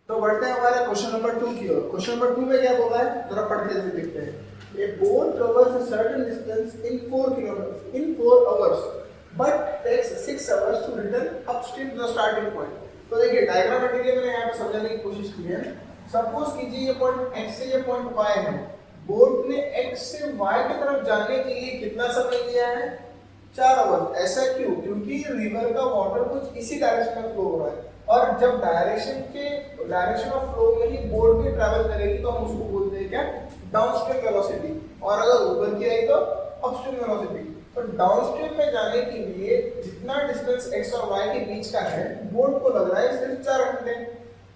तो बढ़ते हैं हमारे क्वेश्चन नंबर 2 की ओर। क्वेश्चन नंबर 2 में क्या बोला है, जरा पढ़ के देखते हैं। A boat covers a certain distance in 4 kilometers in 4 hours, but takes 6 hours to return upstream to the starting point. तो देखिए डायग्रामेटिकली मैंने यहाँ पे समझाने की कोशिश की है। सपोज कीजिए ये पॉइंट x से ये पॉइंट y है। बोट ने x से y की तरफ जाने के लिए कितना समय लिया है? 4 आवर्स। ऐसा क्यों? क्योंकि रिवर का वाटर कुछ इसी डायरेक्शन में फ्लो हो रहा है, और जब डायरेक्शन ऑफ फ्लो में ही बोट भी ट्रैवल करेगी तो हम उसको बोलते हैं क्या? Downstream velocity. और अगर ऊपर की आई तो अपस्ट्रीम वेलोसिटी। तो डाउनस्ट्रीम में जाने के लिए जितना डिस्टेंस x और y के बीच का है, बोट को लग रहा है सिर्फ 4 घंटे।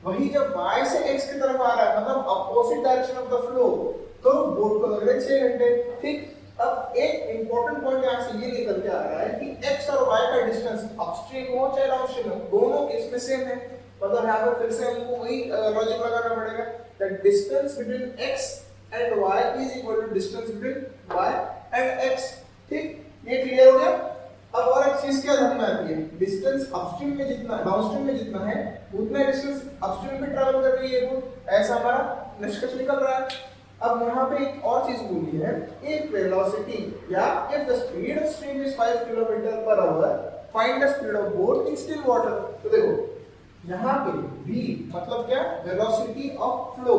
वही जब y से x की तरफ आ रहा है, मतलब opposite direction of the flow, तो बोट को लग रहा है 6 घंटे। ठीक, अब एक इंपॉर्टेंट पॉइंट यहाँ से ये निकल के आ रहा है कि x और y का डिस्टेंस अपस्ट्रीम हो चाहे डाउनस्ट्रीम हो, दोनों केस में सेम है। मतलब यहाँ पर फिर से हमको वही लॉजिक लगाना पड़ेगा, that distance between x and y is equal to distance between y and x। ठीक, ये क्लियर हो गया। अब और एक चीज क्या ध्यान में आती है, डिस्टेंस अपस्ट्रीम में जितना डाउनस्ट्रीम में जितना है उतना डिस्टेंस अपस्ट्रीम में ट्रैवल कर रही है बोट, ऐसा हमारा निष्कर्ष निकल रहा है। अब यहाँ पे एक और चीज बोली है, इफ वेलोसिटी या if the speed of stream is 5 kilometre per hour, find the speed of boat in still water. तो देखो यहाँ पे v मतलब क्या? वेलोसिटी ऑफ फ्लो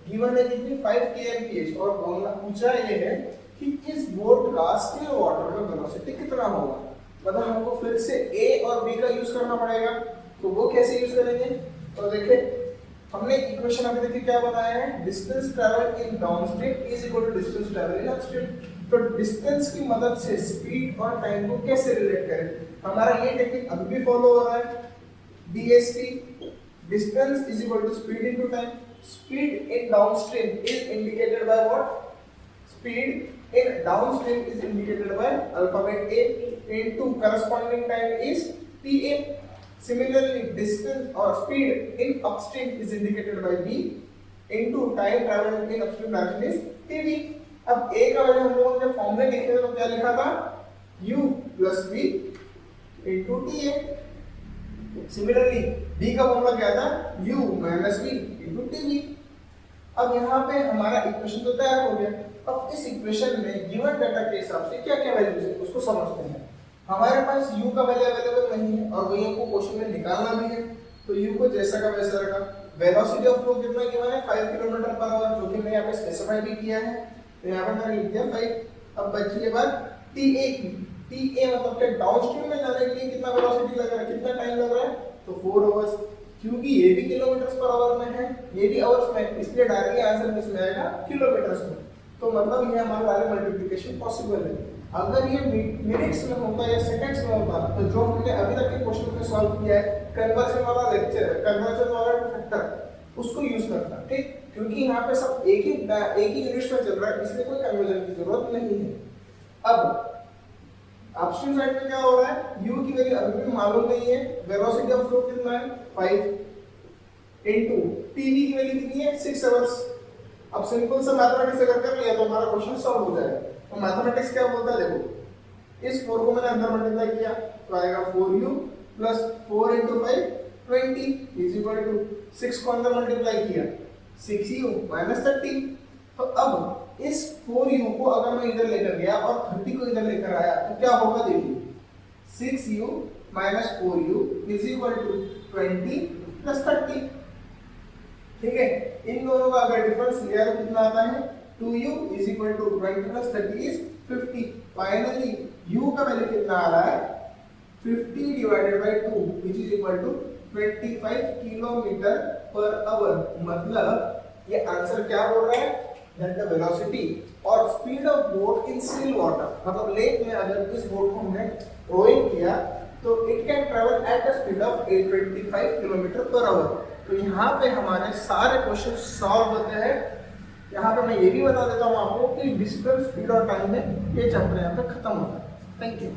गिवन है कितनी? 5 kmph, और बोलना पूछा ये है कि इस बोट का स्टिल वाटर में वेलोसिटी कितना होगा। मतलब हमको फिर से a और b का यूज करना पड़ेगा। तो वो कैसे यूज करेंगे? तो देखिए हमने इक्वेशन अभी देखिए क्या बनाया है, distance travel in downstream is equal to distance travel in upstream. तो डिस्टेंस की मदद से स्पीड और टाइम को कैसे रिलेट करें, हमारा ये टेक्निक अभी भी फॉलो हो रहा है। DST, distance is equal to speed into time. Speed in downstream is indicated by what? Speed in downstream is indicated by alphabet A into corresponding time is TA. Similarly, distance or speed in upstream is indicated by B into time traveled in upstream direction is TB. अब A का value हम लोगों ने फॉर्मूले लिखे थे तो क्या लिखा था? U plus V into TA. Similarly, D का फॉर्मूला क्या था? U minus V into TB. अब यहाँ पे हमारा इक्वेशन तो तैयार हो गया। अब इस इक्वेशन में गिवन डाटा के हिसाब से क्या क्या वैल्यूज है उसको समझते हैं। हमारे पास u का वैल्यू अवेलेबल नहीं है और वही हमको क्वेश्चन में निकालना भी है, तो u को जैसा का वैसा रखा। वेलोसिटी ऑफ फ्लो कितना गिवन है? 5 किलोमीटर पर आवर, जो कि मैंने यहाँ पे स्पेसिफाई भी किया है, तो यहाँ पे मैंने लिख दिया 5। अब बची है बात TA की। TA मतलब क्या? डाउनस्ट्रीम में जाने के लिए कितना वेलोसिटी लग रहा है, कितना टाइम लग रहा है? तो 4 आवर्स। क्योंकि ये भी किलोमीटर पर आवर में है, ये भी आवर्स में, इसलिए डायरेक्टली आंसर किसमें आएगा? किलोमीटर्स में। तो मतलब ये हमारा डायरेक्ट मल्टीप्लिकेशन पॉसिबल है। अगर ये मिनट्स में होता या सेकंड्स में होता, तो जो हमने अभी तक के क्वेश्चन में सॉल्व किया है, कन्वर्जन वाला लेक्चर, कन्वर्जन वाला फैक्टर, उसको यूज करता। ठीक, क्योंकि यहाँ पे सब एक ही यूनिट्स में चल रहा है, इसलिए कोई कन्वर्जन की जरूरत नहीं है। अब अपस्ट्रीम साइड में क्या हो रहा है? u की वैल्यू अभी भी मालूम नहीं है, वेलोसिटी ऑफ फ्लो कितना है? 5 इनटू tv की वैल्यू कितनी है? 6 आवर्स। अब सिंपल सा मैथमेटिक्स अगर कर लिया तो हमारा क्वेश्चन सॉल्व हो जाएगा। तो मैथमेटिक्स क्या बोलता है, देखो इस 4 को मैंने अंदर मल्टीप्लाई किया तो आएगा 4u plus 4 into 5 20 is equal to 6 को अंदर मल्टीप्लाई किया 6u minus 30। तो अब इस 4u को अगर मैं इधर लेकर गया और 30 को इधर लेकर आया तो क्या होगा? देखिए 6u minus 4u is equal to 20 plus 30। ठीक है, इन दोनों का अगर डिफरेंस लिया तो कितना आता है? 2u is equal to 20 plus 30 is 50. Finally, u का वैल्यू कितना आ रहा है? 50 divided by 2 which is equal to 25 kilometre per hour. मतलब ये आंसर क्या बोल रहा है? That the velocity और speed of boat in still water, मतलब लेक में अगर इस बोट को हमने रोइंग किया तो it can travel at a speed of 825 kilometre per hour. तो यहाँ पे हमारे सारे क्वेश्चन सॉल्व होते हैं। यहाँ पे मैं ये भी बता देता हूँ आपको कि डिस्टेंस, स्पीड और टाइम में ये चैप्टर यहाँ पे खत्म होता है। Thank you.